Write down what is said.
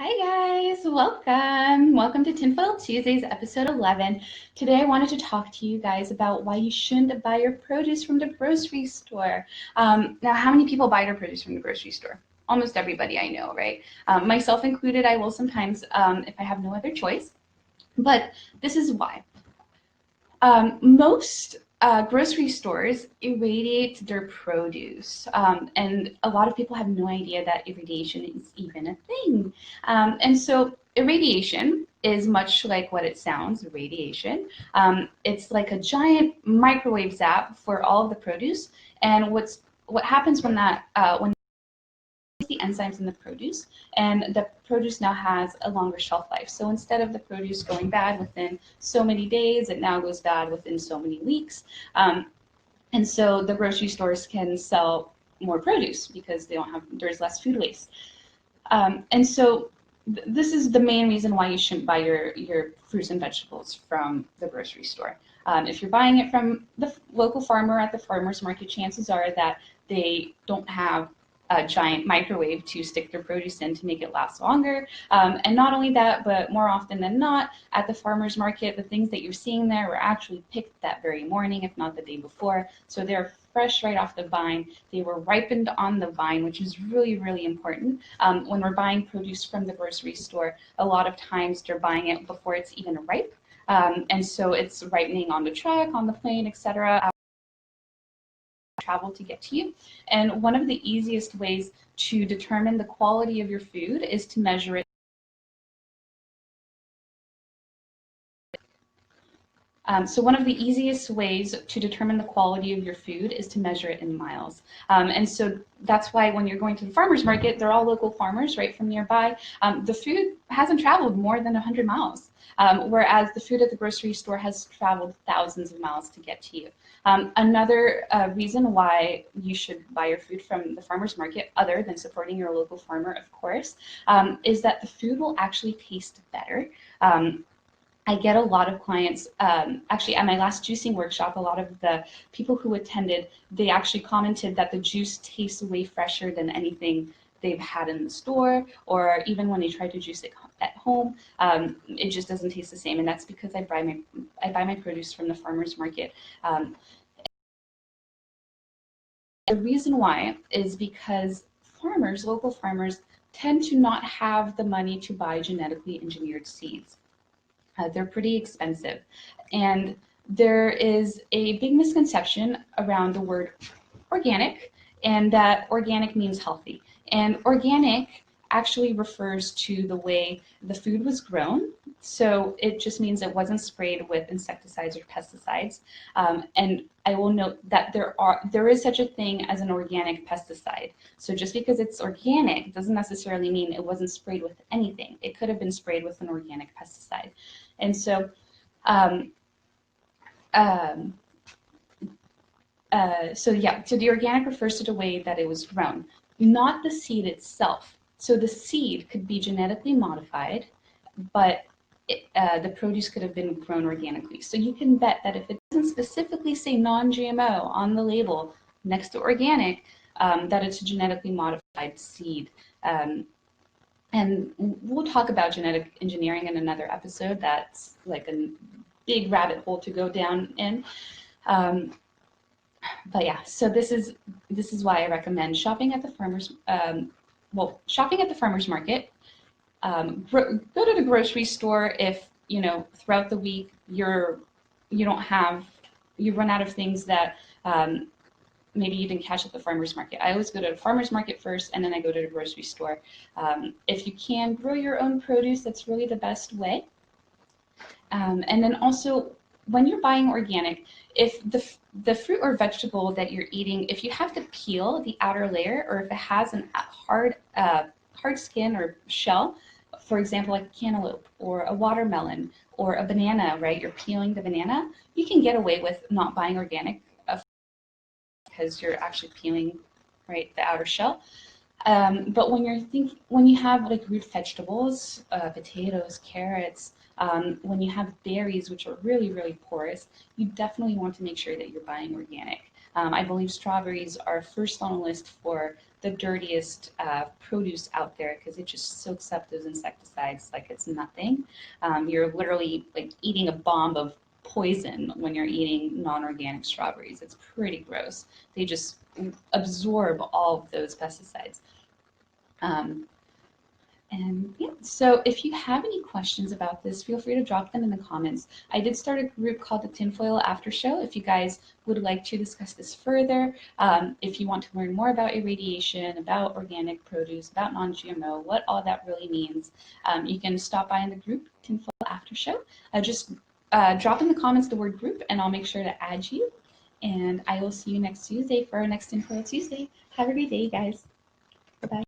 Hi guys, welcome. Welcome to Tinfoil Tuesdays, episode 11. Today I wanted to talk to you guys about why you shouldn't buy your produce from the grocery store. Now, how many people buy their produce from the grocery store? Almost everybody I know, right? Myself included, I will sometimes if I have no other choice. But this is why. Most grocery stores irradiate their produce, and a lot of people have no idea that irradiation is even a thing. And so irradiation is much like what it sounds, radiation. It's like a giant microwave zap for all of the produce. And what happens when when the enzymes in the produce, and the produce now has a longer shelf life. So instead of the produce going bad within so many days, it now goes bad within so many weeks. And so the grocery stores can sell more produce because there's less food waste. And so this is the main reason why you shouldn't buy your fruits and vegetables from the grocery store. If you're buying it from the local farmer at the farmer's market, chances are that they don't have a giant microwave to stick their produce in to make it last longer. And not only that, but more often than not, at the farmer's market, the things that you're seeing there were actually picked that very morning, if not the day before. So they're fresh right off the vine. They were ripened on the vine, which is really, really important. When we're buying produce from the grocery store, a lot of times they're buying it before it's even ripe. And so it's ripening on the truck, on the plane, etc. Travel to get to you. And one of the easiest ways to determine the quality of your food is to measure it. So one of the easiest ways to determine the quality of your food is to measure it in miles. And so that's why when you're going to the farmer's market, they're all local farmers right from nearby. The food hasn't traveled more than 100 miles, whereas the food at the grocery store has traveled thousands of miles to get to you. Another reason why you should buy your food from the farmer's market, other than supporting your local farmer, of course, is that the food will actually taste better. I get a lot of clients, actually at my last juicing workshop, a lot of the people who attended, they actually commented that the juice tastes way fresher than anything they've had in the store, or even when they try to juice it at home, it just doesn't taste the same. And that's because I buy my produce from the farmer's market. The reason why is because local farmers, tend to not have the money to buy genetically engineered seeds. They're pretty expensive. And there is a big misconception around the word organic, and that organic means healthy. And organic actually refers to the way the food was grown. So it just means it wasn't sprayed with insecticides or pesticides. And I will note that there is such a thing as an organic pesticide. So just because it's organic doesn't necessarily mean it wasn't sprayed with anything. It could have been sprayed with an organic pesticide. And so so the organic refers to the way that it was grown, not the seed itself. So the seed could be genetically modified, but the produce could have been grown organically. So you can bet that if it doesn't specifically say non-GMO on the label next to organic, that it's a genetically modified seed. And we'll talk about genetic engineering in another episode. That's like a big rabbit hole to go down in. But yeah, so this is why I recommend shopping at the farmer's market. Go to the grocery store if throughout the week you run out of things that maybe you didn't catch at the farmer's market. I always go to the farmer's market first, and then I go to the grocery store. If you can grow your own produce, that's really the best way. And then also, when you're buying organic, if the fruit or vegetable that you're eating, if you have to peel the outer layer, or if it has a hard skin or shell, for example, like a cantaloupe or a watermelon or a banana, right? You're peeling the banana, you can get away with not buying organic because you're actually peeling, right, the outer shell. But when you have like root vegetables, potatoes, carrots, when you have berries, which are really, really porous, you definitely want to make sure that you're buying organic. I believe strawberries are first on the list for the dirtiest produce out there because it just soaks up those insecticides like it's nothing. You're literally like eating a bomb of poison when you're eating non-organic strawberries. It's pretty gross. They just absorb all of those pesticides. Um, and yeah, so if you have any questions about this, feel free to drop them in the comments. I did start a group called the Tinfoil After Show if you guys would like to discuss this further. If you want to learn more about irradiation, about organic produce, about non-GMO, what all that really means, you can stop by in the group Tinfoil After Show. Just drop in the comments the word group and I'll make sure to add you. And I will see you next Tuesday for our next Tinfoil Tuesday. Have a great day, guys. Bye-bye.